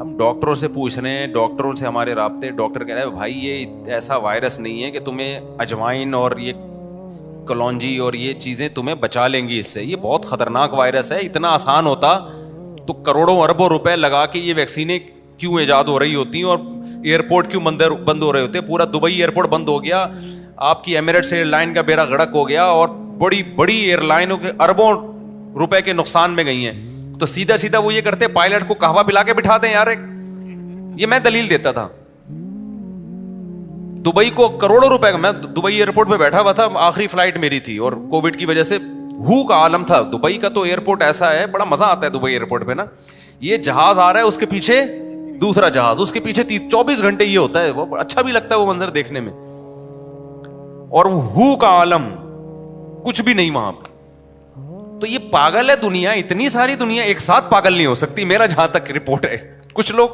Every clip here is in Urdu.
ہم ڈاکٹروں سے پوچھ رہے ہیں, ڈاکٹروں سے ہمارے رابطے, ڈاکٹر کہہ رہے ہیں بھائی یہ ایسا وائرس نہیں ہے کہ تمہیں اجوائن اور یہ کلونجی اور یہ چیزیں تمہیں بچا لیں گی اس سے, یہ بہت خطرناک وائرس ہے. اتنا آسان ہوتا تو کروڑوں اربوں روپے لگا کے یہ ویکسینیں کیوں ایجاد ہو رہی ہوتی ہیں اور ایئرپورٹ کیوں بند ہو رہے ہوتے. پورا دبئی ایئرپورٹ بند ہو گیا, آپ کی ایمریٹس ایئر لائن کا بیڑا غرق ہو گیا, اور بڑی بڑی ایئر لائنوں کے اربوں روپے کے نقصان میں گئی ہیں. تو سیدھا وہ یہ کرتے پائلٹ کو قہوہ پلا کے بٹھا دیں. یار یہ میں دلیل دیتا تھا, دبئی کو کروڑوں روپے کا, میں دبئی ایئرپورٹ پہ بیٹھا ہوا تھا, آخری فلائٹ میری تھی اور کووڈ کی وجہ سے ہو کا عالم تھا. دبئی کا تو ایئرپورٹ ایسا ہے, بڑا مزہ آتا ہے دبئی ایئرپورٹ پہ نا. یہ جہاز آ رہا ہے, اس کے پیچھے دوسرا جہاز, اس کے پیچھے 24 گھنٹے یہ ہوتا ہے. وہ اچھا بھی لگتا ہے وہ منظر دیکھنے میں, اور وہ ہو کا عالم, کچھ بھی نہیں وہاں پہ. تو یہ پاگل ہے دنیا, اتنی ساری دنیا ایک ساتھ پاگل نہیں ہو سکتی میرا جہاں تک رپورٹ ہے. کچھ لوگ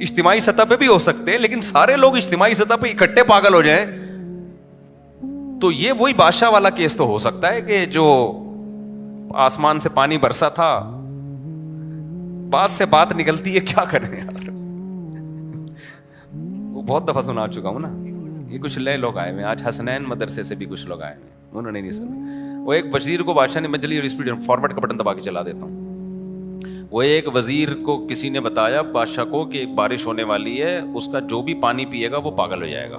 اجتماعی سطح پہ بھی ہو سکتے ہیں, لیکن سارے لوگ اجتماعی سطح پہ اکٹھے پاگل ہو جائیں تو یہ وہی بادشاہ والا کیس تو ہو سکتا ہے کہ جو آسمان سے پانی برسا تھا, بات سے بات نکلتی ہے, کیا کریں یار. وہ بہت دفعہ سنا چکا ہوں نا. یہ کچھ نئے لوگ آئے ہوئے آج, حسنین مدرسے سے بھی کچھ لوگ آئے ہوئے, انہوں نے نہیں سنا. وہ ایک وزیر کو بادشاہ نے, میں جلدی اسپیڈ فارورڈ کا بٹن دبا کے چلا دیتا ہوں. وہ ایک وزیر کو کسی نے بتایا بادشاہ کو کہ ایک بارش ہونے والی ہے, اس کا جو بھی پانی پیے گا وہ پاگل ہو جائے گا.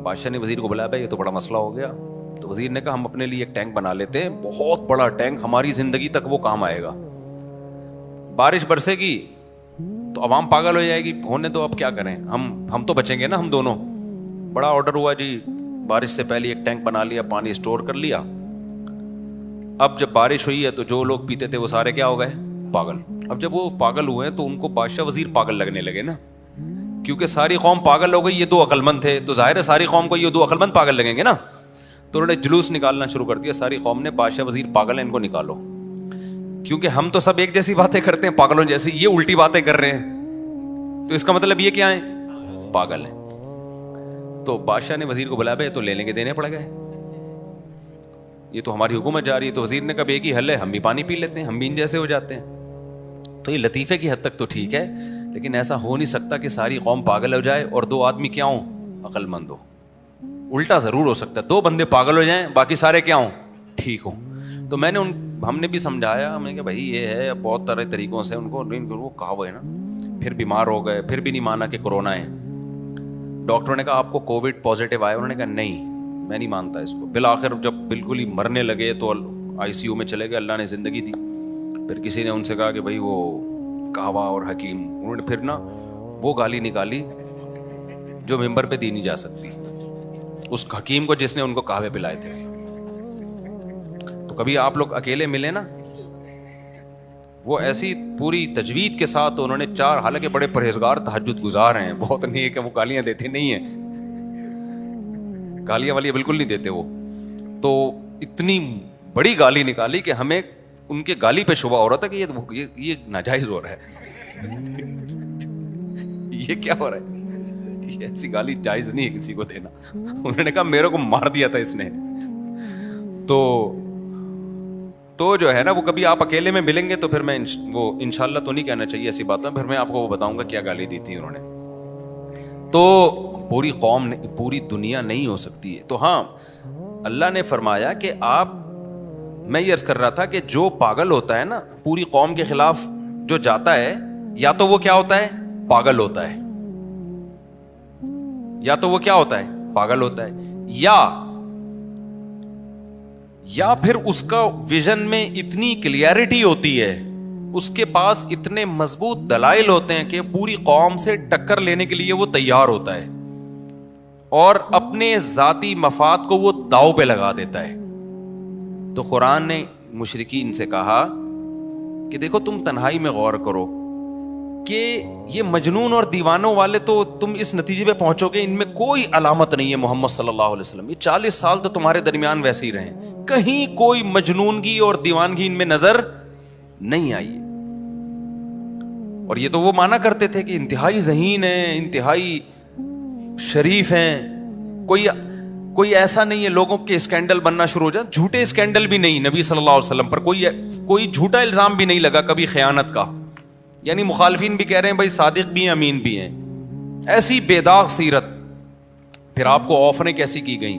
بادشاہ نے وزیر کو بلایا, بھائی یہ تو بڑا مسئلہ ہو گیا. تو وزیر نے کہا ہم اپنے لیے ایک ٹینک بنا لیتے ہیں, بہت بڑا ٹینک, ہماری زندگی تک وہ کام آئے گا. بارش برسے گی تو عوام پاگل ہو جائے گی, ہونے دو, اب کیا کریں, ہم تو بچیں گے نا ہم دونوں. بڑا آرڈر ہوا جی, بارش سے پہلے ایک ٹینک بنا لیا, پانی اسٹور کر لیا. اب جب بارش ہوئی ہے تو جو لوگ پیتے تھے وہ سارے کیا ہو گئے, پاگل. اب جب وہ پاگل ہوئے تو ان کو بادشاہ وزیر پاگل لگنے لگے نا, کیونکہ ساری قوم پاگل ہو گئی, یہ دو عقل مند تھے, تو ظاہر ہے ساری قوم کو یہ دو عقل مند پاگل لگیں گے نا. تو انہوں نے جلوس نکالنا شروع کر دیا, ساری قوم نے, بادشاہ وزیر پاگل ہیں, ان کو نکالو, کیونکہ ہم تو سب ایک جیسی باتیں کرتے ہیں پاگلوں جیسی, یہ الٹی باتیں کر رہے ہیں, تو اس کا مطلب یہ کیا ہے, پاگل ہیں. تو بادشاہ نے وزیر کو بلایا, بھائی تو لینے کے دینے پڑ گئے, یہ تو ہماری حکومت جا رہی ہے. تو وزیر نے کہا ایک ہی حل ہے, ہم بھی پانی پی لیتے ہیں, ہم بھی ان جیسے ہو جاتے ہیں. تو یہ لطیفے کی حد تک تو ٹھیک ہے, لیکن ایسا ہو نہیں سکتا کہ ساری قوم پاگل ہو جائے اور دو آدمی کیا ہوں, عقل مند ہو. الٹا ضرور ہو سکتا ہے, دو بندے پاگل ہو جائیں, باقی سارے کیا ہوں, ٹھیک ہوں. تو میں نے ہم نے بھی سمجھایا, ہم نے کہا بھائی یہ ہے, بہت طرح طریقوں سے ان کو وہ کہا ہوا ہے نا. پھر بیمار ہو گئے, پھر بھی نہیں مانا کہ کورونا ہے. ڈاکٹروں نے کہا آپ کو کووڈ پازیٹیو آیا, انہوں نے کہا نہیں میں نہیں مانتا اس کو. بالآخر جب بالکل ہی مرنے لگے تو آئی سی یو میں چلے گئے, اللہ نے زندگی دی. پھر کسی نے ان سے کہا کہ بھائی وہ کہوا اور حکیم, انہوں نے پھر نا وہ گالی نکالی جو ممبر پہ دی نہیں جا سکتی, اس حکیم کو جس نے ان کو کہوے پلائے تھے. تو کبھی آپ لوگ اکیلے ملے نا, وہ ایسی پوری تجوید کے ساتھ انہوں نے 4, حالانکہ بڑے پرہیزگار تہجد گزار ہیں, بہت نیک ہے, وہ گالیاں دیتے نہیں ہیں, گالیاں والی بالکل نہیں دیتے وہ. تو اتنی بڑی گالی نکالی کہ ہمیں ان کے گالی پہ شبہ ہو رہا تھا کہ یہ ناجائز ہو رہا ہے, یہ کیا ہو رہا ہے, یہ ایسی گالی جائز نہیں ہے کسی کو دینا. انہوں نے کہا میرے کو مار دیا تھا اس نے. تو جو ہے نا, وہ کبھی آپ اکیلے میں ملیں گے تو پھر میں وہ انشاءاللہ تو نہیں کہنا چاہیے ایسی باتیں, پھر میں آپ کو وہ بتاؤں گا کیا گالی دی تھی انہوں نے. تو پوری قوم, پوری دنیا نہیں ہو سکتی ہے. تو ہاں اللہ نے فرمایا کہ آپ, میں یہ عرض کر رہا تھا کہ جو پاگل ہوتا ہے نا پوری قوم کے خلاف جو جاتا ہے, یا تو وہ کیا ہوتا ہے, پاگل ہوتا ہے, یا تو وہ کیا ہوتا ہے, پاگل ہوتا ہے, یا پھر اس کا ویژن میں اتنی کلیئرٹی ہوتی ہے, اس کے پاس اتنے مضبوط دلائل ہوتے ہیں کہ پوری قوم سے ٹکر لینے کے لیے وہ تیار ہوتا ہے, اور اپنے ذاتی مفاد کو وہ داؤ پہ لگا دیتا ہے. تو قرآن نے مشرکین سے کہا کہ دیکھو تم تنہائی میں غور کرو کہ یہ مجنون اور دیوانوں والے تو تم اس نتیجے پہ پہنچو گے ان میں کوئی علامت نہیں ہے محمد صلی اللہ علیہ وسلم. یہ 40 سال تو تمہارے درمیان ویسے ہی رہے, کہیں کوئی مجنونگی اور دیوانگی ان میں نظر نہیں آئی. اور یہ تو وہ مانا کرتے تھے کہ انتہائی ذہین ہیں, انتہائی شریف ہیں, کوئی ایسا نہیں ہے لوگوں کے اسکینڈل بننا شروع ہو جائے, جھوٹے اسکینڈل بھی نہیں, نبی صلی اللہ علیہ وسلم پر کوئی جھوٹا الزام بھی نہیں لگا کبھی خیانت کا, یعنی مخالفین بھی کہہ رہے ہیں بھائی صادق بھی ہیں امین بھی ہیں. ایسی بے داغ سیرت. پھر آپ کو آفریں کیسی کی گئیں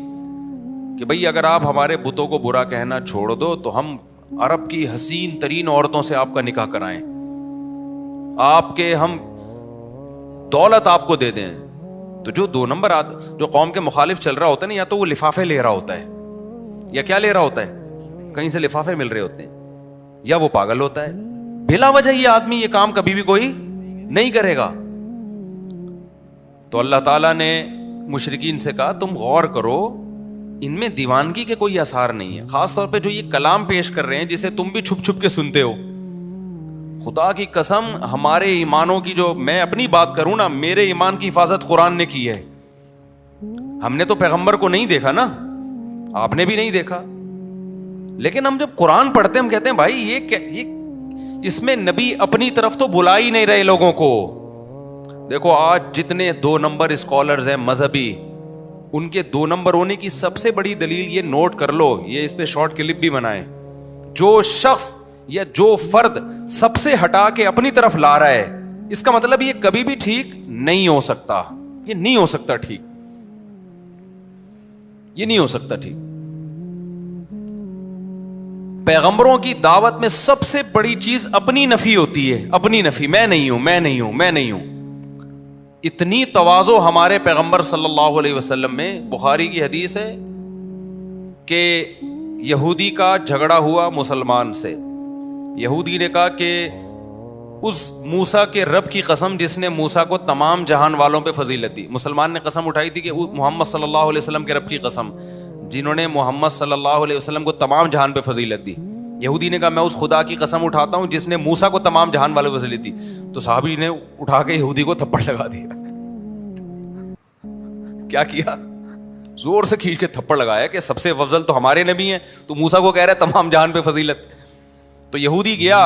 کہ بھائی اگر آپ ہمارے بتوں کو برا کہنا چھوڑ دو تو ہم عرب کی حسین ترین عورتوں سے آپ کا نکاح کرائیں, آپ کے ہم دولت آپ کو دے دیں. تو جو 2 نمبر جو قوم کے مخالف چل رہا ہوتا ہے نا, یا تو وہ لفافے لے رہا ہوتا ہے, یا کیا لے رہا ہوتا ہے, کہیں سے لفافے مل رہے ہوتے ہیں, یا وہ پاگل ہوتا ہے. بلا وجہ یہ آدمی یہ کام کبھی بھی کوئی نہیں کرے گا. تو اللہ تعالیٰ نے مشرکین سے کہا تم غور کرو, ان میں دیوانگی کے کوئی آثار نہیں ہے. خاص طور پہ جو یہ کلام پیش کر رہے ہیں جسے تم بھی چھپ چھپ کے سنتے ہو. خدا کی قسم ہمارے ایمانوں کی, جو میں اپنی بات کروں نا, میرے ایمان کی حفاظت قرآن نے کی ہے. ہم نے تو پیغمبر کو نہیں دیکھا نا, آپ نے بھی نہیں دیکھا, لیکن ہم جب قرآن پڑھتے ہیں ہم کہتے ہیں بھائی یہ اس میں نبی اپنی طرف تو بلا ہی نہیں رہے لوگوں کو. دیکھو آج جتنے 2 نمبر اسکالرز ہیں مذہبی, ان کے 2 نمبر ہونے کی سب سے بڑی دلیل یہ نوٹ کر لو, یہ اس پہ شارٹ کلپ بھی بنائیں. جو شخص یا جو فرد سب سے ہٹا کے اپنی طرف لا رہا ہے, اس کا مطلب یہ کبھی بھی ٹھیک نہیں ہو سکتا. یہ نہیں ہو سکتا ٹھیک, یہ نہیں ہو سکتا ٹھیک. پیغمبروں کی دعوت میں سب سے بڑی چیز اپنی نفی ہوتی ہے, اپنی نفی. میں نہیں ہوں, میں نہیں ہوں, میں نہیں ہوں. اتنی تواضع ہمارے پیغمبر صلی اللہ علیہ وسلم میں. بخاری کی حدیث ہے کہ یہودی کا جھگڑا ہوا مسلمان سے. یہودی نے کہا کہ اس موسیٰ کے رب کی قسم جس نے موسیٰ کو تمام جہان والوں پہ فضیلت دی. مسلمان نے قسم اٹھائی تھی کہ محمد صلی اللہ علیہ وسلم کے رب کی قسم جنہوں نے محمد صلی اللہ علیہ وسلم کو تمام جہان پہ فضیلت دی. یہودی نے کہا میں اس خدا کی قسم اٹھاتا ہوں جس نے موسیٰ کو تمام جہان والوں پہ فضیلت دی. تو صحابی نے اٹھا کے یہودی کو تھپڑ لگا دیا. کیا کیا؟ زور سے کھینچ کے تھپڑ لگایا کہ سب سے افضل تو ہمارے نبی ہیں, تو موسیٰ کو کہہ رہا ہے تمام جہان پہ فضیلت. تو یہودی گیا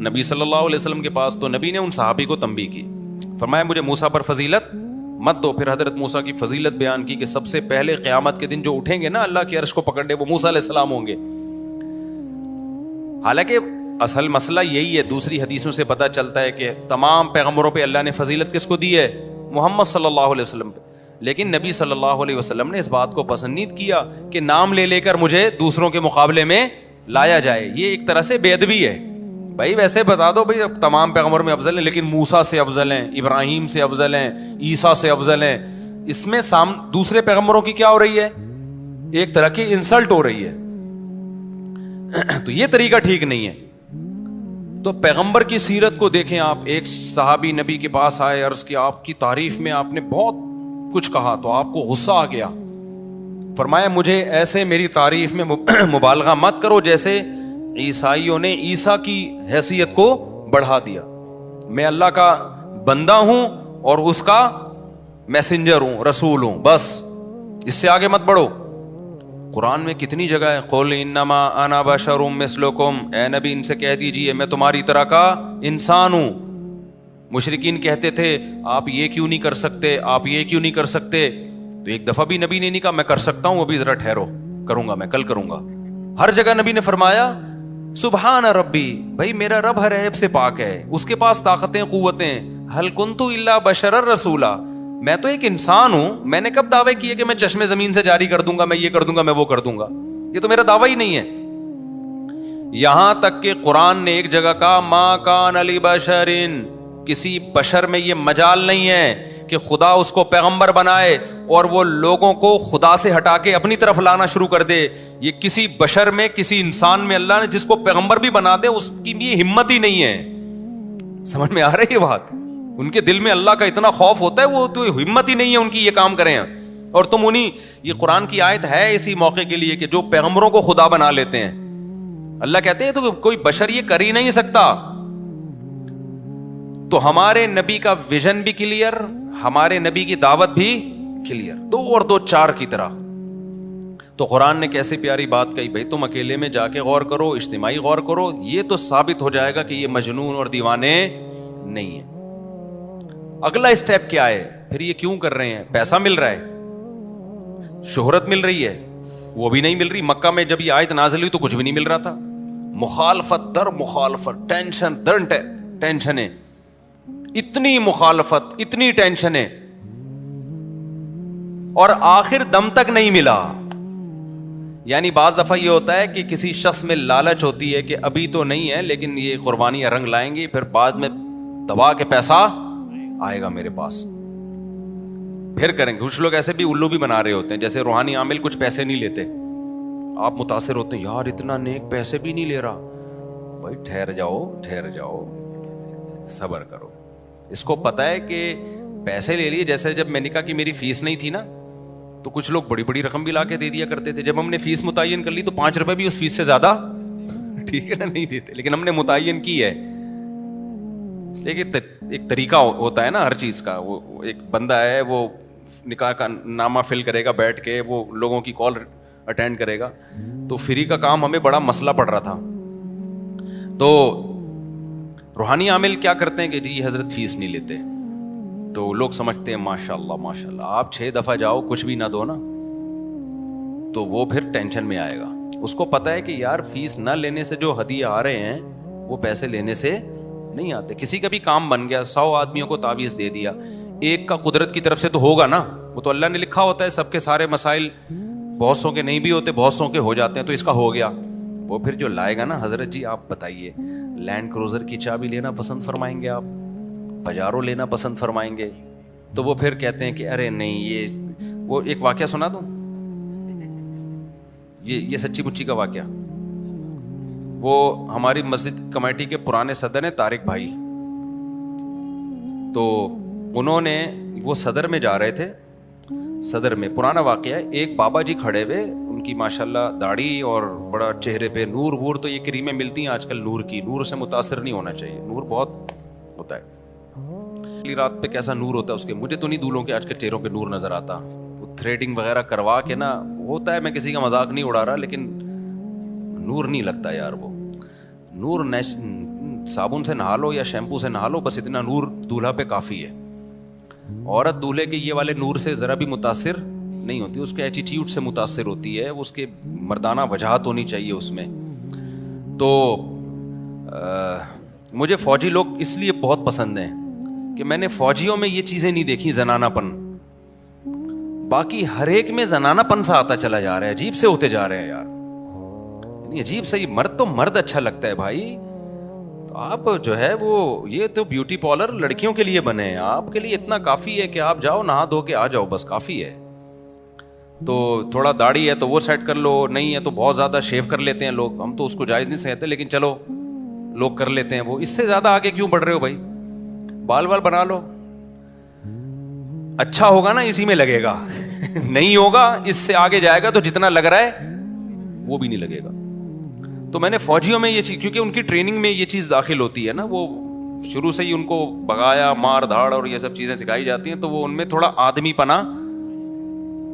نبی صلی اللہ علیہ وسلم کے پاس, تو نبی نے ان صحابی کو تنبیہ کی, فرمایا مجھے موسیٰ پر فضیلت مت دو. پھر حضرت موسیٰ کی فضیلت بیان کی کہ سب سے پہلے قیامت کے دن جو اٹھیں گے نا اللہ کی عرش کو پکڑنے, وہ موسیٰ علیہ السلام ہوں گے. حالانکہ اصل مسئلہ یہی ہے, دوسری حدیثوں سے پتہ چلتا ہے کہ تمام پیغمبروں پہ اللہ نے فضیلت کس کو دی ہے؟ محمد صلی اللہ علیہ وسلم پہ. لیکن نبی صلی اللہ علیہ وسلم نے اس بات کو پسند نہیں کیا کہ نام لے لے کر مجھے دوسروں کے مقابلے میں لایا جائے. یہ ایک طرح سے بے ادبی ہے. بھائی ویسے بتا دو بھائی تمام پیغمبر میں افضل ہیں, لیکن موسیٰ سے افضل ہیں, ابراہیم سے افضل ہیں, عیسیٰ سے افضل ہیں. اس میں دوسرے پیغمبروں کی کیا ہو رہی ہے؟ ایک طرح کی انسلٹ ہو رہی ہے. تو یہ طریقہ ٹھیک نہیں ہے. تو پیغمبر کی سیرت کو دیکھیں آپ. ایک صحابی نبی کے پاس آئے, عرض کی آپ کی تعریف میں آپ نے بہت کچھ کہا, تو آپ کو غصہ آ گیا. فرمایا مجھے ایسے میری تعریف میں مبالغہ مت کرو جیسے عیسائیوں نے عیسیٰ کی حیثیت کو بڑھا دیا. میں اللہ کا بندہ ہوں اور اس کا میسنجر ہوں, رسول ہوں, بس اس سے آگے مت بڑھو. قرآن میں کتنی جگہ ہے قل انما انا بشر مثلکم, اے نبی ان سے کہہ دیجئے میں تمہاری طرح کا انسان ہوں. مشرکین کہتے تھے آپ یہ کیوں نہیں کر سکتے, آپ یہ کیوں نہیں کر سکتے. تو ایک دفعہ بھی نبی نے نہیں کہا میں کر سکتا ہوں, ابھی ذرا ٹھہرو, کروں گا, میں کل کروں گا. ہر جگہ نبی نے فرمایا سبحان ربی, بھائی میرا رب ہر عیب سے پاک ہے, اس کے پاس طاقتیں قوتیں. حل کنت الا بشرا رسولا, میں تو ایک انسان ہوں. میں نے کب دعوے کیے کہ میں چشمے زمین سے جاری کر دوں گا, میں یہ کر دوں گا, میں وہ کر دوں گا. یہ تو میرا دعویٰ ہی نہیں ہے. یہاں تک کہ قرآن نے ایک جگہ کہا ما کان لبشرن, کسی بشر میں یہ مجال نہیں ہے کہ خدا اس کو پیغمبر بنائے اور وہ لوگوں کو خدا سے ہٹا کے اپنی طرف لانا شروع کر دے. یہ کسی بشر میں, کسی انسان میں اللہ نے جس کو پیغمبر بھی بنا دے اس کی یہ ہمت ہی نہیں ہے. سمجھ میں آ رہی ہے بات؟ ان کے دل میں اللہ کا اتنا خوف ہوتا ہے, وہ تو ہمت ہی نہیں ہے ان کی یہ کام کریں. اور تم انہیں, یہ قرآن کی آیت ہے اسی موقع کے لیے کہ جو پیغمبروں کو خدا بنا لیتے ہیں. اللہ کہتے ہیں تو کوئی بشر یہ کر ہی نہیں سکتا. تو ہمارے نبی کا ویژن بھی کلیئر, ہمارے نبی کی دعوت بھی کلیئر, 2 اور 2 4 کی طرح. تو قرآن نے کیسے پیاری بات کہی, بھائی تم اکیلے میں جا کے غور کرو, اجتماعی غور کرو, یہ تو ثابت ہو جائے گا کہ یہ مجنون اور دیوانے نہیں ہیں. اگلا اسٹیپ کیا ہے پھر, یہ کیوں کر رہے ہیں؟ پیسہ مل رہا ہے, شہرت مل رہی ہے, وہ بھی نہیں مل رہی. مکہ میں جب یہ آیت نازل ہوئی تو کچھ بھی نہیں مل رہا تھا. مخالفت در مخالفت, ٹینشن در ٹینشن ہے. اتنی مخالفت، اتنی ٹینشنیں، اور آخر دم تک نہیں ملا. یعنی بعض دفعہ یہ ہوتا ہے کہ کسی شخص میں لالچ ہوتی ہے کہ ابھی تو نہیں ہے لیکن یہ قربانی رنگ لائیں گی، پھر بعد میں دبا کے پیسہ آئے گا میرے پاس، پھر کریں گے. کچھ لوگ ایسے بھی الو بھی بنا رہے ہوتے ہیں، جیسے روحانی عامل کچھ پیسے نہیں لیتے، آپ متاثر ہوتے ہیں یار اتنا نیک پیسے بھی نہیں لے رہا. بھائی ٹھہر جاؤ، صبر کرو. اس کو پتا ہے کہ پیسے لے لیے. جیسے جب میں نے کہا کہ میری فیس نہیں تھی نا تو کچھ لوگ بڑی بڑی رقم بھی لا کے دے دیا کرتے تھے. جب ہم نے فیس متعین کر لی تو 5 روپے بھی اس فیس سے زیادہ ٹھیک ہے نا نہیں دیتے، لیکن ہم نے متعین کی ہے. لیکن ایک طریقہ ہوتا ہے نا ہر چیز کا. وہ ایک بندہ ہے وہ نکاح کا نامہ فل کرے گا بیٹھ کے، وہ لوگوں کی کال اٹینڈ کرے گا. تو فری کا کام ہمیں بڑا مسئلہ پڑ رہا تھا. تو روحانی عامل کیا کرتے ہیں کہ جی حضرت فیس نہیں لیتے، تو لوگ سمجھتے ہیں ماشاء اللہ آپ 6 دفعہ جاؤ کچھ بھی نہ دو نا تو وہ پھر ٹینشن میں آئے گا. اس کو پتا ہے کہ یار فیس نہ لینے سے جو ہدیے آ رہے ہیں وہ پیسے لینے سے نہیں آتے. کسی کا بھی کام بن گیا، 100 آدمیوں کو تعویذ دے دیا، ایک کا قدرت کی طرف سے تو ہوگا نا. وہ تو اللہ نے لکھا ہوتا ہے سب کے سارے مسائل بہت سو کے نہیں بھی ہوتے، بہت سو کے ہو جاتے ہیں، تو اس کا ہو گیا. وہ پھر جو لائے گا نا حضرت جی آپ بتائیے لینڈ کروزر کی چابی لینا پسند فرمائیں گے، آپ پجارو لینا پسند فرمائیں گے؟ تو وہ پھر کہتے ہیں کہ ارے نہیں یہ وہ ایک واقعہ سنا دوں، یہ سچی مچی کا واقعہ. وہ ہماری مسجد کمیٹی کے پرانے صدر ہیں طارق بھائی. تو انہوں نے وہ صدر میں جا رہے تھے، صدر میں پرانا واقعہ ہے. ایک بابا جی کھڑے ہوئے، ان کی ماشاءاللہ داڑھی اور بڑا چہرے پہ نور وور. تو یہ کریمیں ملتی ہیں آج کل نور کی، نور سے متاثر نہیں ہونا چاہیے، نور بہت ہوتا ہے. رات پہ کیسا نور ہوتا ہے اس کے، مجھے تو نہیں دولوں کے آج کے چہروں پہ نور نظر آتا. وہ تھریڈنگ وغیرہ کروا کے نا ہوتا ہے، میں کسی کا مذاق نہیں اڑا رہا، لیکن نور نہیں لگتا یار. وہ نور صابن سے نہا لو یا شیمپو سے نہا لو، بس اتنا نور دولہا پہ کافی ہے. عورت دولہے کے یہ والے نور سے ذرا بھی متاثر نہیں ہوتی، اس کے ایٹیٹیوڈ سے متاثر ہوتی ہے، اس کے مردانہ وجاہت ہونی چاہیے اس میں. تو مجھے فوجی لوگ اس لیے بہت پسند ہیں کہ میں نے فوجیوں میں یہ چیزیں نہیں دیکھی، زنانہ پن. باقی ہر ایک میں زنانہ پن سا آتا چلا جا رہا ہے، عجیب سے ہوتے جا رہے ہیں یار، یعنی عجیب سے. مرد تو مرد اچھا لگتا ہے بھائی. آپ جو ہے وہ یہ تو بیوٹی پارلر لڑکیوں کے لیے بنے ہیں، آپ کے لیے اتنا کافی ہے کہ آپ جاؤ نہا دھو کے آ جاؤ، بس کافی ہے. تو تھوڑا داڑھی ہے تو وہ سیٹ کر لو، نہیں ہے تو بہت زیادہ شیو کر لیتے ہیں لوگ. ہم تو اس کو جائز نہیں سمجھتے، لیکن چلو لوگ کر لیتے ہیں. وہ اس سے زیادہ آگے کیوں بڑھ رہے ہو بھائی؟ بال بنا لو، اچھا ہوگا نا اسی میں لگے گا نہیں ہوگا اس سے آگے جائے گا تو جتنا لگ رہا ہے وہ بھی نہیں لگے گا. تو میں نے فوجیوں میں یہ چیز، کیونکہ ان کی ٹریننگ میں یہ چیز داخل ہوتی ہے نا، وہ شروع سے ہی ان کو بگایا مار دھاڑ اور یہ سب چیزیں سکھائی جاتی ہیں، تو وہ ان میں تھوڑا آدمی پنا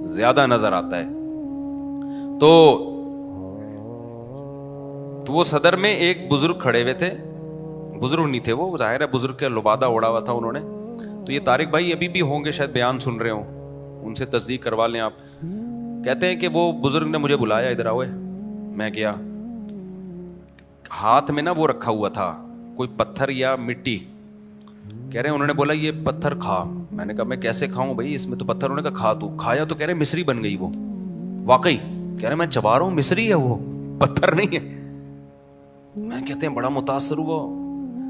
زیادہ نظر آتا ہے. تو وہ صدر میں ایک بزرگ کھڑے ہوئے تھے، بزرگ نہیں تھے وہ، ظاہر ہے بزرگ کا لبادہ اڑا ہوا تھا انہوں نے. تو یہ طارق بھائی ابھی بھی ہوں گے شاید، بیان سن رہے ہوں، ان سے تصدیق کروا لیں آپ. کہتے ہیں کہ وہ بزرگ نے مجھے بلایا، ادھر آؤ. میں گیا، ہاتھ میں نا وہ رکھا ہوا تھا کوئی پتھر یا مٹی. کہہ رہے ہیں انہوں نے بولا یہ پتھر کھا. میں نے کہا میں کیسے کھاؤں بھائی، اس میں تو پتھر. انہوں نے کہا کھا. تو کھایا تو کہہ رہے مصری بن گئی وہ. واقعی کہہ رہے میں چبا رہا ہوں، مصری ہے وہ، پتھر نہیں ہے. میں کہتے ہیں بڑا متاثر ہوا.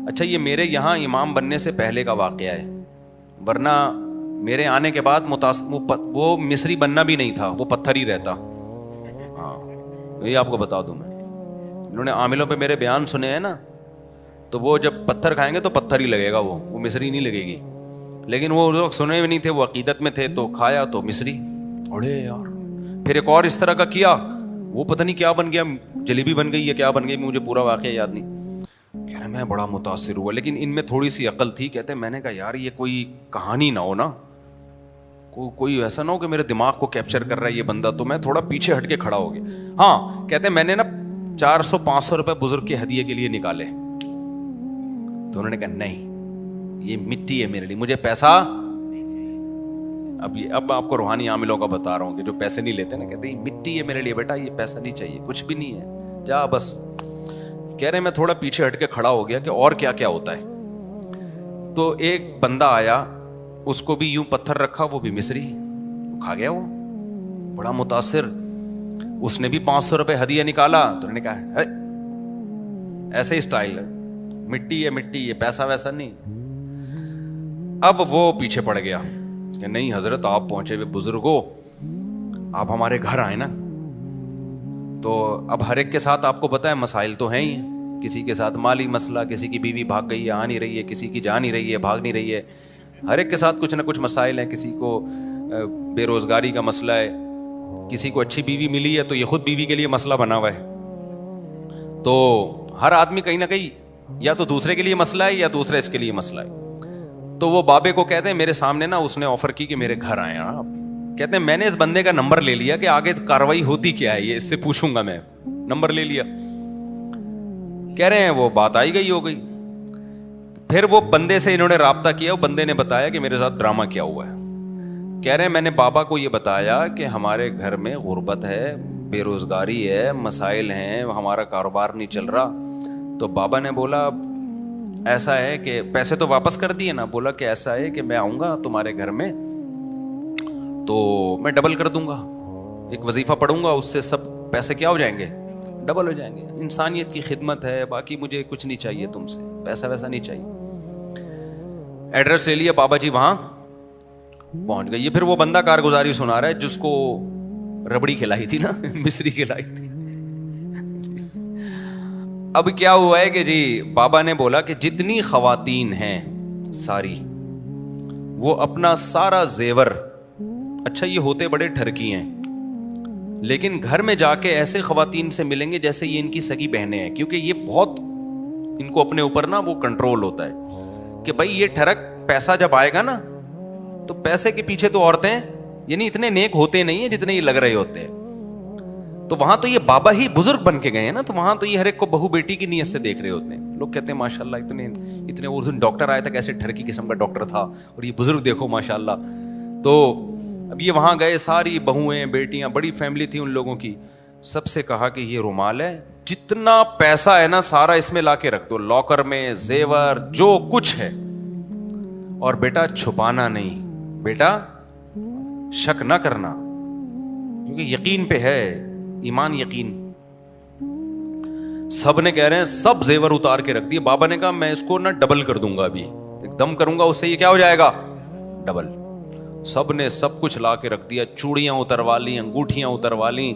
اچھا یہ میرے یہاں امام بننے سے پہلے کا واقعہ ہے، ورنہ میرے آنے کے بعد وہ مصری بننا بھی نہیں تھا، وہ پتھر ہی رہتا. ہاں یہ آپ کو بتا دوں میں. انہوں نے عاملوں پہ میرے بیان سنے ہیں نا، تو وہ جب پتھر کھائیں گے تو پتھر ہی لگے گا، وہ مصری نہیں لگے گی. لیکن وہ لوگ سنے بھی نہیں تھے، وہ عقیدت میں تھے، تو کھایا تو مصری. اڑے یار. پھر ایک اور اس طرح کا کیا، وہ پتہ نہیں کیا بن گیا، جلیبی بن گئی یا کیا بن گئی، مجھے پورا واقعہ یاد نہیں. کہہ رہے میں بڑا متاثر ہوا، لیکن ان میں تھوڑی سی عقل تھی. کہتے میں نے کہا یار یہ کوئی کہانی نہ ہو نا، کوئی ایسا نہ ہو کہ میرے دماغ کو کیپچر کر رہا ہے یہ بندہ. تو میں تھوڑا پیچھے ہٹ کے کھڑا ہو گیا. ہاں کہتے میں نے نا 400-500 روپے بزرگ کے ہدیے کے لیے نکالے. تو انہوں نے کہا نہیں یہ مٹی ہے میرے لیے، مجھے پیسہ. اب آپ کو روحانی عاملوں کا بتا رہا ہوں کہ جو پیسے نہیں لیتے نا، کہتے ہیں مٹی ہے میرے لیے بیٹا، یہ پیسہ نہیں چاہیے، کچھ بھی نہیں ہے، جا بس. کہہ رہے میں تھوڑا پیچھے ہٹ کے کھڑا ہو گیا کہ اور کیا کیا ہوتا ہے. تو ایک بندہ آیا, اس کو بھی یوں پتھر رکھا, وہ بھی مصری, کھا گیا, وہ بڑا متاثر. اس نے بھی 500 روپے ہدیہ نکالا, تو انہوں نے کہا ایسے ہی اسٹائل ہے, مٹی ہے مٹی ہے, پیسہ ویسا نہیں. اب وہ پیچھے پڑ گیا کہ نہیں حضرت, آپ پہنچے ہوئے بزرگ ہو, آپ ہمارے گھر آئے نا. تو اب ہر ایک کے ساتھ آپ کو پتا ہے مسائل تو ہیں ہی, کسی کے ساتھ مالی مسئلہ, کسی کی بیوی بھاگ گئی ہے آ نہیں رہی ہے, کسی کی جا نہیں رہی ہے بھاگ نہیں رہی ہے, ہر ایک کے ساتھ کچھ نہ کچھ مسائل ہیں. کسی کو بے روزگاری کا مسئلہ ہے, کسی کو اچھی بیوی ملی ہے تو یہ خود بیوی کے لیے مسئلہ بنا ہوا ہے. تو ہر آدمی کہیں نہ کہیں یا تو دوسرے کے لیے مسئلہ ہے یا دوسرا اس کے لیے مسئلہ ہے. تو وہ بابے کو کہتے ہیں میرے سامنے نا اس نے آفر کی کہ میرے گھر آئے آپ. کہتے ہیں میں نے اس بندے کا نمبر لے لیا کہ آگے کاروائی ہوتی کیا ہے, یہ اس سے پوچھوں گا میں. نمبر لے لیا, کہہ رہے ہیں وہ بات آئی گئی ہو گئی. پھر وہ بندے سے انہوں نے رابطہ کیا, وہ بندے نے بتایا کہ میرے ساتھ ڈرامہ کیا ہوا ہے. کہہ رہے ہیں میں نے بابا کو یہ بتایا کہ ہمارے گھر میں غربت ہے, بے روزگاری ہے, مسائل ہیں, ہمارا کاروبار نہیں چل رہا. تو بابا نے بولا ایسا ہے کہ پیسے تو واپس کر دیے نا. بولا کہ ایسا ہے کہ میں آؤں گا تمہارے گھر میں تو میں ڈبل کر دوں گا, ایک وظیفہ پڑھوں گا, اس سے سب پیسے کیا ہو جائیں گے, ڈبل ہو جائیں گے. انسانیت کی خدمت ہے, باقی مجھے کچھ نہیں چاہیے تم سے, پیسہ ویسا نہیں چاہیے. ایڈریس لے لیا, بابا جی وہاں پہنچ گئی. یہ پھر وہ بندہ کارگزاری سنا رہا ہے جس کو ربڑی کھلائی تھی نا, مصری کھلائی تھی. اب کیا ہوا ہے کہ جی بابا نے بولا کہ جتنی خواتین ہیں ساری, وہ اپنا سارا زیور, اچھا یہ ہوتے بڑے ٹھرکی ہیں لیکن گھر میں جا کے ایسے خواتین سے ملیں گے جیسے یہ ان کی سگی بہنیں ہیں, کیونکہ یہ بہت ان کو اپنے اوپر نا وہ کنٹرول ہوتا ہے کہ بھائی یہ ٹھرک پیسہ جب آئے گا نا تو پیسے کے پیچھے تو عورتیں یعنی اتنے نیک ہوتے نہیں ہیں جتنے یہ لگ رہے ہوتے ہیں. تو وہاں تو یہ بابا ہی بزرگ بن کے گئے ہیں نا, تو وہاں تو یہ ہر ایک کو بہو بیٹی کی نیت سے دیکھ رہے ہوتے ہیں. لوگ کہتے ہیں ماشاءاللہ اتنے اس دن ڈاکٹر آیا تھا, کیسے ٹھرکی قسم کا ڈاکٹر تھا, اور یہ بزرگ دیکھو ماشاءاللہ. تو اب یہ وہاں گئے, ساری بہویں بیٹیاں, بڑی فیملی تھی ان لوگوں کی. سب سے کہا کہ یہ رومال ہے, جتنا پیسہ ہے نا سارا اس میں لا کے رکھ دو, لاکر میں زیور جو کچھ ہے, اور بیٹا چھپانا نہیں, بیٹا شک نہ کرنا, کیونکہ یقین پہ ہے, ایمان یقین. سب نے کہہ رہے ہیں سب زیور اتار کے رکھ دیے. بابا نے کہا میں اس کو نا ڈبل کر دوں گا, ابھی ایک دم کروں گا, اس سے یہ کیا ہو جائے گا, ڈبل. سب نے سب کچھ لا کے رکھ دیا, چوڑیاں اتروا لی, انگوٹھیاں اتروا لی,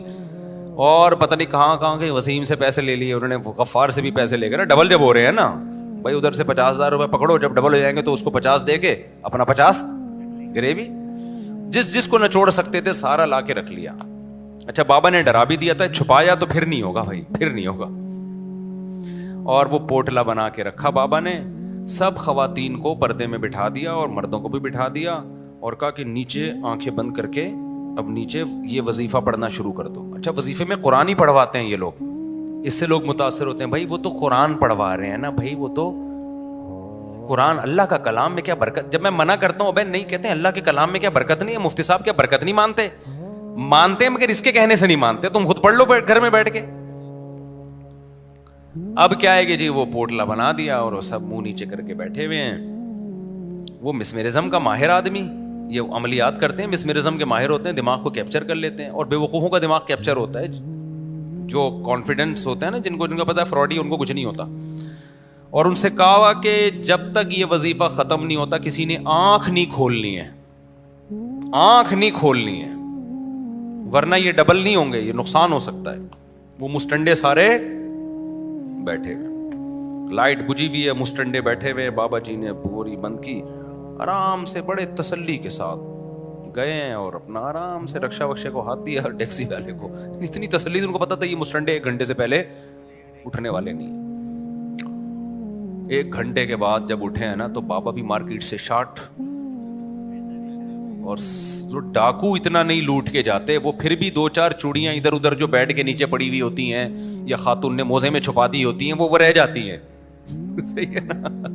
اور پتہ نہیں کہاں کے وسیم سے پیسے لے لیے انہوں نے, غفار سے بھی پیسے لے گئے نا, ڈبل جب ہو رہے ہیں نا بھائی, ادھر سے 50,000 روپے پکڑو, جب ڈبل ہو جائیں گے تو اس کو 50 دے کے اپنا 50 گریوی, جس کو نہ چھوڑ سکتے تھے سارا لا کے رکھ لیا. اچھا بابا نے ڈرا بھی دیا تھا, چھپایا تو پھر نہیں ہوگا بھائی, پھر نہیں ہوگا. اور وہ پوٹلا بنا کے رکھا بابا نے, سب خواتین کو پردے میں بٹھا دیا اور مردوں کو بھی بٹھا دیا, اور کہا کہ نیچے آنکھیں بند کر کے اب نیچے یہ وظیفہ پڑھنا شروع کر دو. اچھا وظیفے میں قرآن ہی پڑھواتے ہیں یہ لوگ, اس سے لوگ متاثر ہوتے ہیں, بھائی وہ تو قرآن پڑھوا رہے ہیں نا, بھائی وہ تو قرآن اللہ کا کلام میں کیا برکت. جب میں منع کرتا ہوں نہیں, کہتے ہیں اللہ کے کلام میں کیا برکت نہیں ہے, مفتی صاحب کیا برکت نہیں مانتے ہیں مگر اس کے کہنے سے نہیں مانتے, تم خود پڑھ لو گھر میں بیٹھ کے. اب کیا ہے کہ جی وہ پوٹلا بنا دیا اور وہ سب منہ نیچے کر کے بیٹھے ہوئے ہیں. وہ مسمرزم کا ماہر آدمی, یہ عملیات کرتے ہیں, مسمرزم کے ماہر ہوتے ہیں, دماغ کو کیپچر کر لیتے ہیں, اور بے وقوفوں کا دماغ کیپچر ہوتا ہے, جو کانفیڈنس ہوتا ہے نا, جن کو پتا ہے فراڈی, ان کو کچھ نہیں ہوتا. اور ان سے کہا کہ جب تک یہ وظیفہ ختم نہیں ہوتا کسی نے آنکھ نہیں کھولنی ہے, آنکھ نہیں کھولنی ہے, ورنہ یہ ڈبل نہیں ہوں گے, یہ نقصان ہو سکتا ہے. وہ مسٹنڈے سارے بیٹھے ہوئے, لائٹ بجھی ہوئی ہے, مسٹنڈے بیٹھے ہوئے. بابا جی نے بوری بند کی, آرام سے بڑے تسلی کے ساتھ گئے ہیں اور اپنا آرام سے رکشا وکشے کو ہاتھ دیا اور ٹیکسی والے کو. اتنی تسلی, ان کو پتا تھا یہ مسٹنڈے 1 گھنٹے سے پہلے اٹھنے والے نہیں. 1 گھنٹے کے بعد جب اٹھے ہیں نا تو بابا بھی مارکیٹ سے شارٹ, اور ڈاکو اتنا نہیں لوٹ کے جاتے, وہ پھر بھی 2-4 چوڑیاں ادھر ادھر جو بیڈ کے نیچے پڑی ہوئی ہوتی ہیں یا خاتون نے موزے میں چھپا دی ہوتی ہیں وہ رہ جاتی ہیں. صحیح ہے نا,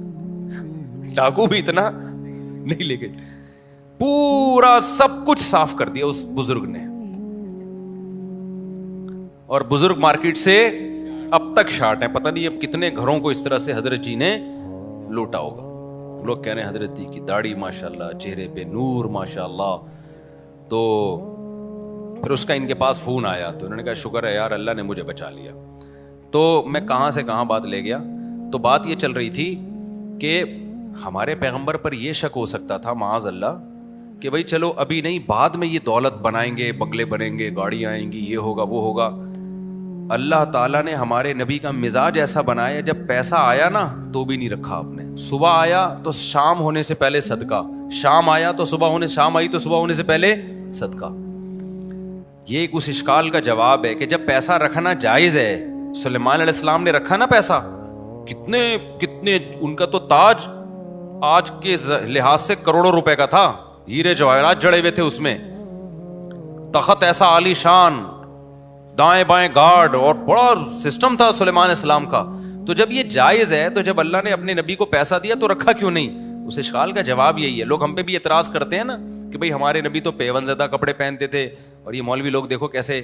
ڈاکو بھی اتنا نہیں لے کے, پورا سب کچھ صاف کر دیا اس بزرگ نے. اور بزرگ مارکیٹ سے اب تک شارٹ ہے, پتہ نہیں اب کتنے گھروں کو اس طرح سے حضرت جی نے لوٹا ہوگا. لوگ کہہ رہے ہیں حضرت کی داڑھی ماشاءاللہ, چہرے پہ نور ماشاءاللہ. تو پھر اس کا ان کے پاس فون آیا تو انہوں نے کہا شکر ہے یار اللہ نے مجھے بچا لیا. تو میں کہاں سے کہاں بات لے گیا, تو بات یہ چل رہی تھی کہ ہمارے پیغمبر پر یہ شک ہو سکتا تھا معاذ اللہ کہ بھائی چلو ابھی نہیں, بعد میں یہ دولت بنائیں گے, بنگلے بنیں گے, گاڑیاں آئیں گی, یہ ہوگا وہ ہوگا. اللہ تعالیٰ نے ہمارے نبی کا مزاج ایسا بنایا, جب پیسہ آیا نا تو بھی نہیں رکھا آپ نے. صبح آیا تو شام ہونے سے پہلے صدقہ, شام آیا تو شام آئی تو صبح ہونے سے پہلے صدقہ. یہ ایک اس اشکال کا جواب ہے کہ جب پیسہ رکھنا جائز ہے, سلیمان علیہ السلام نے رکھا نا پیسہ, کتنے ان کا تو تاج آج کے لحاظ سے کروڑوں روپے کا تھا, ہیرے جواہرات جڑے ہوئے تھے اس میں, تخت ایسا عالی شان, دائیں بائیں گارڈ, اور بڑا سسٹم تھا سلیمان علیہ السلام کا. تو جب یہ جائز ہے تو جب اللہ نے اپنے نبی کو پیسہ دیا تو رکھا کیوں نہیں؟ اس اشکال کا جواب یہی ہے. لوگ ہم پہ بھی اعتراض کرتے ہیں نا کہ بھئی ہمارے نبی تو پیون زدہ کپڑے پہنتے تھے, اور یہ مولوی لوگ دیکھو کیسے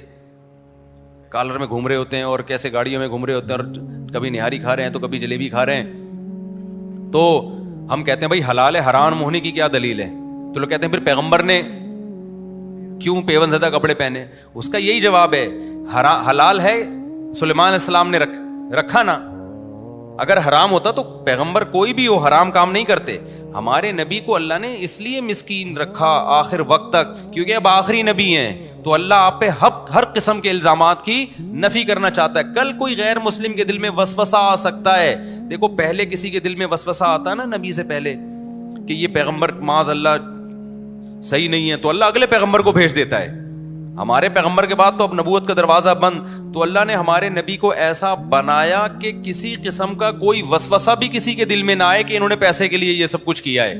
کالر میں گھوم رہے ہوتے ہیں اور کیسے گاڑیوں میں گھوم رہے ہوتے ہیں, اور کبھی نہاری کھا رہے ہیں تو کبھی جلیبی کھا رہے ہیں. تو ہم کہتے ہیں بھئی حلال حرام ہونے کی کیا دلیل ہے؟ تو لوگ کہتے ہیں پھر پیغمبر نے کیوں پیون زدہ کپڑے پہنے؟ اس کا یہی جواب ہے, حلال ہے سلیمان علیہ السلام نے رکھا نا, اگر حرام ہوتا تو پیغمبر کوئی بھی ہو حرام کام نہیں کرتے. ہمارے نبی کو اللہ نے اس لیے مسکین رکھا آخر وقت تک کیونکہ اب آخری نبی ہیں, تو اللہ آپ پہ ہر قسم کے الزامات کی نفی کرنا چاہتا ہے. کل کوئی غیر مسلم کے دل میں وسوسہ آ سکتا ہے. دیکھو پہلے کسی کے دل میں وسوسہ آتا ہے نا نبی سے پہلے کہ یہ پیغمبر معاذ اللہ صحیح نہیں ہے, تو اللہ اگلے پیغمبر کو بھیج دیتا ہے. ہمارے پیغمبر کے بعد تو اب نبوت کا دروازہ بند, تو اللہ نے ہمارے نبی کو ایسا بنایا کہ کسی قسم کا کوئی وسوسہ بھی کسی کے دل میں نہ آئے کہ انہوں نے پیسے کے لیے یہ سب کچھ کیا ہے.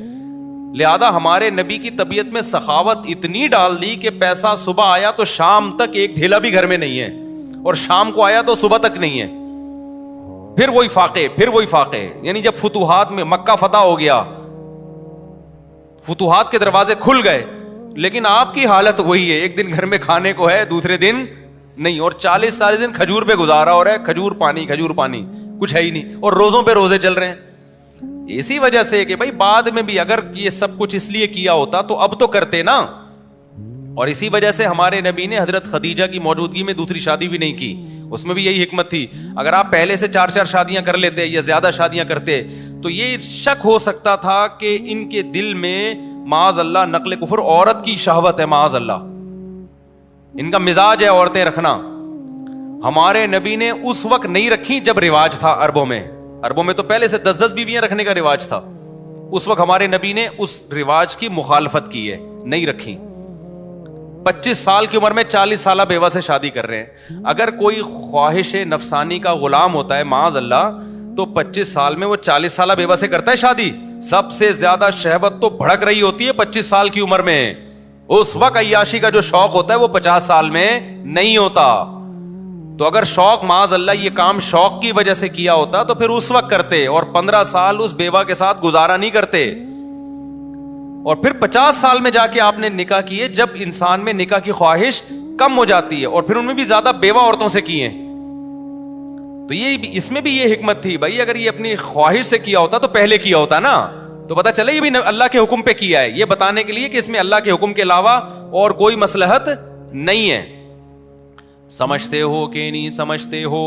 لہذا ہمارے نبی کی طبیعت میں سخاوت اتنی ڈال دی کہ پیسہ صبح آیا تو شام تک ایک ڈھیلا بھی گھر میں نہیں ہے, اور شام کو آیا تو صبح تک نہیں ہے. پھر وہی فاقے, یعنی جب فتوحات میں مکہ فتح ہو گیا, فتوحات کے دروازے کھل گئے, لیکن آپ کی حالت وہی ہے, ایک دن گھر میں کھانے کو ہے, دوسرے دن نہیں, اور 40 دن کھجور پہ گزارا ہو رہا ہے, کھجور پانی کچھ ہے ہی نہیں, اور روزوں پہ روزے چل رہے ہیں. اسی وجہ سے کہ بھائی بعد میں بھی اگر یہ سب کچھ اس لیے کیا ہوتا تو اب تو کرتے نا. اور اسی وجہ سے ہمارے نبی نے حضرت خدیجہ کی موجودگی میں دوسری شادی بھی نہیں کی, اس میں بھی یہی حکمت تھی. اگر آپ پہلے سے 4 شادیاں کر لیتے یا زیادہ شادیاں کرتے تو یہ شک ہو سکتا تھا کہ ان کے دل میں معاذ اللہ نقل کفر, عورت کی شہوت ہے معاذ اللہ, ان کا مزاج ہے عورتیں رکھنا. ہمارے نبی نے اس وقت نہیں رکھی جب رواج تھا عربوں میں تو پہلے سے 10 بیویاں رکھنے کا رواج تھا. اس وقت ہمارے نبی نے اس رواج کی مخالفت کی ہے, نہیں رکھی. 25 سال کی عمر میں 40 سالہ بیوہ سے شادی کر رہے ہیں. اگر کوئی خواہش نفسانی کا غلام ہوتا ہے معاذ اللہ تو 25 سال میں وہ 40 سالہ بیوہ سے کرتا ہے شادی. سب سے زیادہ شہوت تو بھڑک رہی ہوتی ہے 25 سال کی عمر میں. اس وقت عیاشی کا جو شوق ہوتا ہے وہ 50 سال میں نہیں ہوتا. تو اگر شوق معاذ اللہ یہ کام شوق کی وجہ سے کیا ہوتا تو پھر اس وقت کرتے, اور 15 سال اس بیوہ کے ساتھ گزارا نہیں کرتے, اور پھر 50 سال میں جا کے آپ نے نکاح کیے جب انسان میں نکاح کی خواہش کم ہو جاتی ہے, اور پھر ان میں بھی زیادہ بیوہ عورتوں سے کیے. تو یہ اس میں بھی یہ حکمت تھی بھائی, اگر یہ اپنی خواہش سے کیا ہوتا تو پہلے کیا ہوتا نا, تو پتا چلے یہ بھی اللہ کے حکم پہ کیا ہے, یہ بتانے کے لیے کہ اس میں اللہ کے حکم کے علاوہ اور کوئی مصلحت نہیں ہے. سمجھتے ہو کہ نہیں سمجھتے ہو؟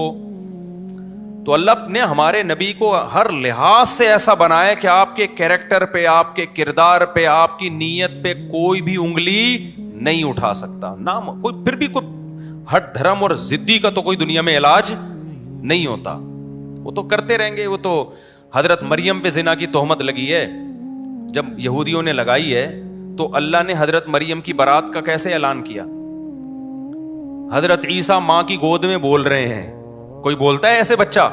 تو اللہ نے ہمارے نبی کو ہر لحاظ سے ایسا بنایا کہ آپ کے کیریکٹر پہ, آپ کے کردار پہ, آپ کی نیت پہ کوئی بھی انگلی نہیں اٹھا سکتا. نہ کوئی پھر بھی کوئی ہٹ دھرم اور ضدی کا تو کوئی دنیا میں علاج نہیں ہوتا, وہ تو کرتے رہیں گے. وہ تو حضرت مریم پہ زنا کی تہمت لگی ہے, جب یہودیوں نے لگائی ہے تو اللہ نے حضرت مریم کی برات کا کیسے اعلان کیا؟ حضرت عیسیٰ ماں کی گود میں بول رہے ہیں, کوئی بولتا ہے ایسے بچہ؟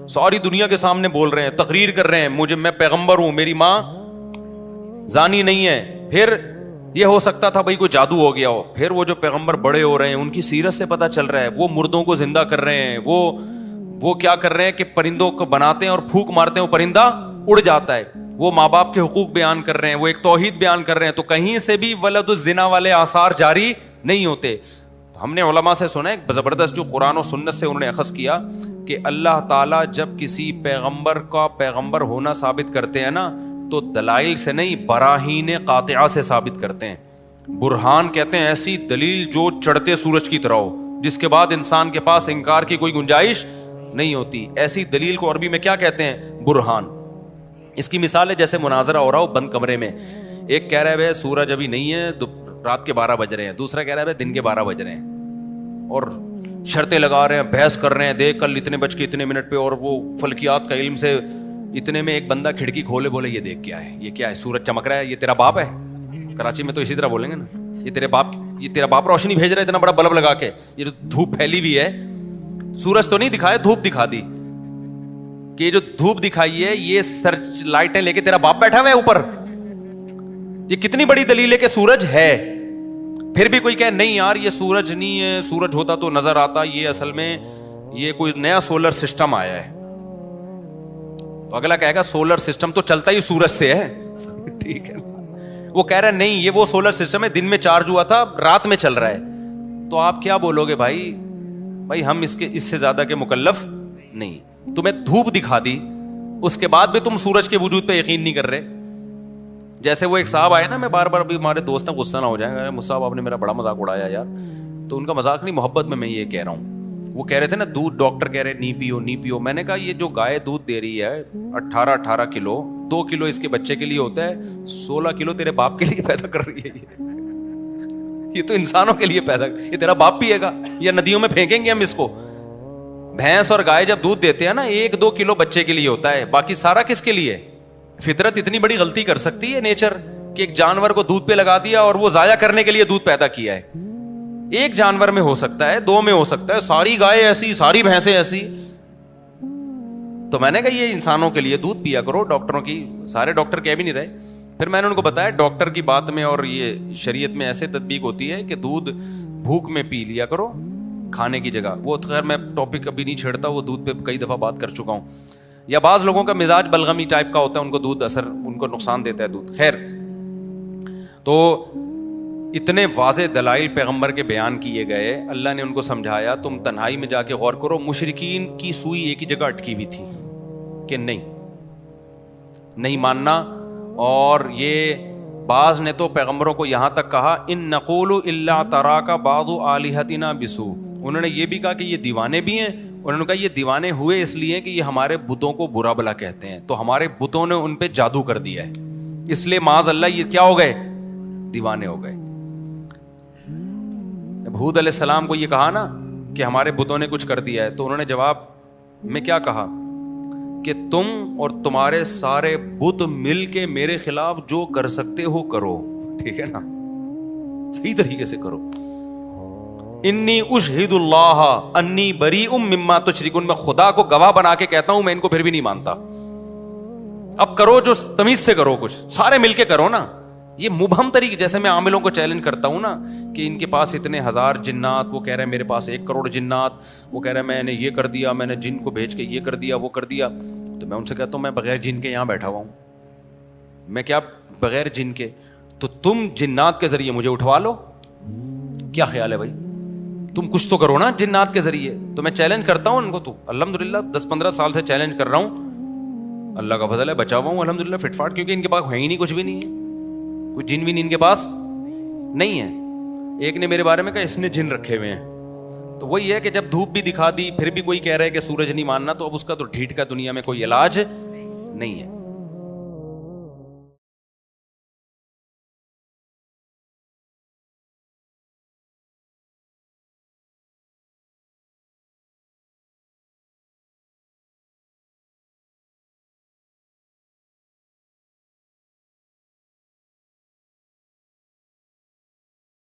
ساری دنیا کے سامنے بول رہے ہیں, تقریر کر رہے ہیں, میں پیغمبر ہوں, میری ماں زانی نہیں ہے. پھر یہ ہو سکتا تھا بھائی کوئی جادو ہو گیا ہو. پھر وہ جو پیغمبر بڑے ہو رہے ہیں ان کی سیرت سے پتہ چل رہا ہے, وہ مردوں کو زندہ کر رہے ہیں, وہ کیا کر رہے ہیں کہ پرندوں کو بناتے ہیں اور پھونک مارتے ہیں, وہ پرندہ اڑ جاتا ہے. وہ ماں باپ کے حقوق بیان کر رہے ہیں, وہ ایک توحید بیان کر رہے ہیں. تو کہیں سے بھی ولد الزنا والے آثار جاری نہیں ہوتے. ہم نے علماء سے سنا ہے زبردست جو قرآن و سنت سے انہوں نے اخذ کیا کہ اللہ تعالیٰ جب کسی پیغمبر کا پیغمبر ہونا ثابت کرتے ہیں نا تو دلائل سے نہیں براہین قاطعہ سے ثابت کرتے ہیں. برہان کہتے ہیں ایسی دلیل جو چڑھتے سورج کی طرح ہو, جس کے بعد انسان کے پاس انکار کی کوئی گنجائش نہیں ہوتی. ایسی دلیل کو عربی میں کیا کہتے ہیں؟ برہان. اس کی مثال ہے جیسے مناظرہ ہو رہا ہو بند کمرے میں, ایک کہہ رہا ہے بھائی سورج ابھی نہیں ہے, رات کے 12 بج رہے ہیں, دوسرا کہہ رہا ہے بھائی دن کے 12 بج رہے ہیں, اور شرطیں لگا رہے ہیں, بحث کر رہے ہیں, دیکھ کل اتنے بج کے اتنے منٹ پہ, اور وہ فلکیات کا علم سے اتنے میں ایک بندہ کھڑکی کھولے بولے یہ دیکھ کیا ہے, یہ کیا ہے, سورج چمک رہا ہے, یہ تیرا باپ ہے. کراچی میں تو اسی طرح بولیں گے نا, یہ تیرا باپ روشنی بھیج رہا ہے اتنا بڑا بلب لگا کے, یہ جو دھوپ پھیلی ہوئی ہے, سورج تو نہیں دکھایا, دھوپ دکھا دی, کہ یہ جو دھوپ دکھائی ہے یہ سرچ لائٹیں لے کے تیرا باپ بیٹھا ہوا ہے اوپر. یہ کتنی بڑی دلیل ہے کہ سورج ہے. پھر بھی کوئی کہے نہیں یار یہ سورج نہیں ہے, سورج ہوتا تو نظر آتا, یہ اصل میں یہ کوئی نیا سولر سسٹم آیا ہے. تو اگلا کہے گا سولر سسٹم تو چلتا ہی سورج سے ہے. ٹھیک ہے, وہ کہہ رہا ہے نہیں یہ وہ سولر سسٹم ہے, دن میں چارج ہوا تھا رات میں چل رہا ہے. تو آپ کیا بولو گے بھائی ہم اس سے زیادہ کے مکلف نہیں. تمہیں دھوپ دکھا دی, اس کے بعد بھی تم سورج کے وجود پہ یقین نہیں کر رہے. جیسے وہ ایک صاحب آئے نا, میں بار بار ابھی ہمارے دوست ہیں غصہ نہ ہو جائیں گے, مصعب آپ نے میرا بڑا مذاق اڑایا یار, تو ان کا مذاق نہیں, محبت میں یہ کہہ رہا ہوں. وہ کہہ رہے تھے نا دودھ, ڈاکٹر کہہ رہے نہیں پیو. میں نے کہا یہ جو گائے دودھ دے رہی ہے 18 کلو, 2 کلو اس کے بچے کے لیے ہوتا ہے, 16 کلو تیرے باپ کے لیے پیدا کر رہی ہے. یہ تو انسانوں کے لیے پیدا, یہ تیرا باپ پیے گا یا ندیوں میں پھینکیں گے ہم اس کو. بھینس اور گائے جب دودھ دیتے ہیں نا 1-2 کلو بچے کے لیے ہوتا ہے, باقی سارا کس کے لیے؟ فطرت اتنی بڑی غلطی کر سکتی ہے نیچر, کہ ایک جانور کو دودھ پہ لگا دیا اور وہ ضائع کرنے کے لیے دودھ پیدا کیا ہے. ایک جانور میں ہو سکتا ہے, 2 میں ہو سکتا ہے, ساری گائے ایسی, ساری بھینسیں ایسی. تو میں نے کہا یہ انسانوں کے لیے دودھ پیا کرو, ڈاکٹروں کی, سارے ڈاکٹر کہہ بھی نہیں رہے. پھر میں نے ان کو بتایا ڈاکٹر کی بات میں اور یہ شریعت میں ایسے تطبیق ہوتی ہے کہ دودھ بھوک میں پی لیا کرو کھانے کی جگہ. وہ خیر میں ٹاپک ابھی نہیں چھیڑتا, وہ دودھ پہ کئی دفعہ بات کر چکا ہوں. یا بعض لوگوں کا مزاج بلغمی ٹائپ کا ہوتا ہے, ان کو دودھ اثر, ان کو نقصان دیتا ہے دودھ. خیر, تو اتنے واضح دلائل پیغمبر کے بیان کیے گئے, اللہ نے ان کو سمجھایا تم تنہائی میں جا کے غور کرو. مشرکین کی سوئی ایک ہی جگہ اٹکی ہوئی تھی کہ نہیں ماننا. اور یہ بعض نے تو پیغمبروں کو یہاں تک کہا ان نقول الا تراک بعض آلہتنا بسوء. انہوں نے یہ بھی کہا کہ یہ دیوانے بھی ہیں. انہوں نے کہا یہ دیوانے ہوئے اس لیے کہ یہ ہمارے بتوں کو برا بلا کہتے ہیں, تو ہمارے بتوں نے ان پہ جادو کر دیا ہے, اس لیے معاذ اللہ یہ کیا ہو گئے, دیوانے ہو گئے. ہود علیہ السلام کو یہ کہا نا کہ ہمارے بتوں نے کچھ کر دیا ہے, تو انہوں نے جواب میں کیا کہا کہ تم اور تمہارے سارے بت مل کے میرے خلاف جو کر سکتے ہو کرو. ٹھیک ہے نا, صحیح طریقے سے کرو. انی اشہد اللہ انی بریء مما تشرکون, میں خدا کو گواہ بنا کے کہتا ہوں میں ان کو پھر بھی نہیں مانتا. اب کرو جو تمیز سے کرو, کچھ سارے مل کے کرو نا. یہ مبہم طریقے, جیسے میں عاملوں کو چیلنج کرتا ہوں نا کہ ان کے پاس اتنے 1000 جنات, وہ کہہ رہے ہیں میرے پاس 1 کروڑ جنات, وہ کہہ رہے ہیں میں نے یہ کر دیا, میں نے جن کو بھیج کے یہ کر دیا وہ کر دیا. تو میں ان سے کہتا ہوں میں بغیر جن کے یہاں بیٹھا ہوا ہوں, میں کیا بغیر جن کے, تو تم جنات کے ذریعے مجھے اٹھوا لو. کیا خیال ہے بھائی, تم کچھ تو کرو نا جنات کے ذریعے. تو میں چیلنج کرتا ہوں ان کو, تو الحمدللہ 10-15 سال سے چیلنج کر رہا ہوں, اللہ کا فضل ہے بچا ہوا ہوں الحمدللہ فٹ فاٹ, کیونکہ ان کے پاس ہے ہی نہیں, کچھ بھی نہیں ہے, کوئی جن بھی نہیں ان کے پاس نہیں ہے. ایک نے میرے بارے میں کہا اس نے جن رکھے ہوئے ہیں. تو وہی ہے کہ جب دھوپ بھی دکھا دی پھر بھی کوئی کہہ رہا ہے کہ سورج نہیں ماننا, تو اب اس کا تو ڈھیٹ کا دنیا میں کوئی علاج نہیں ہے.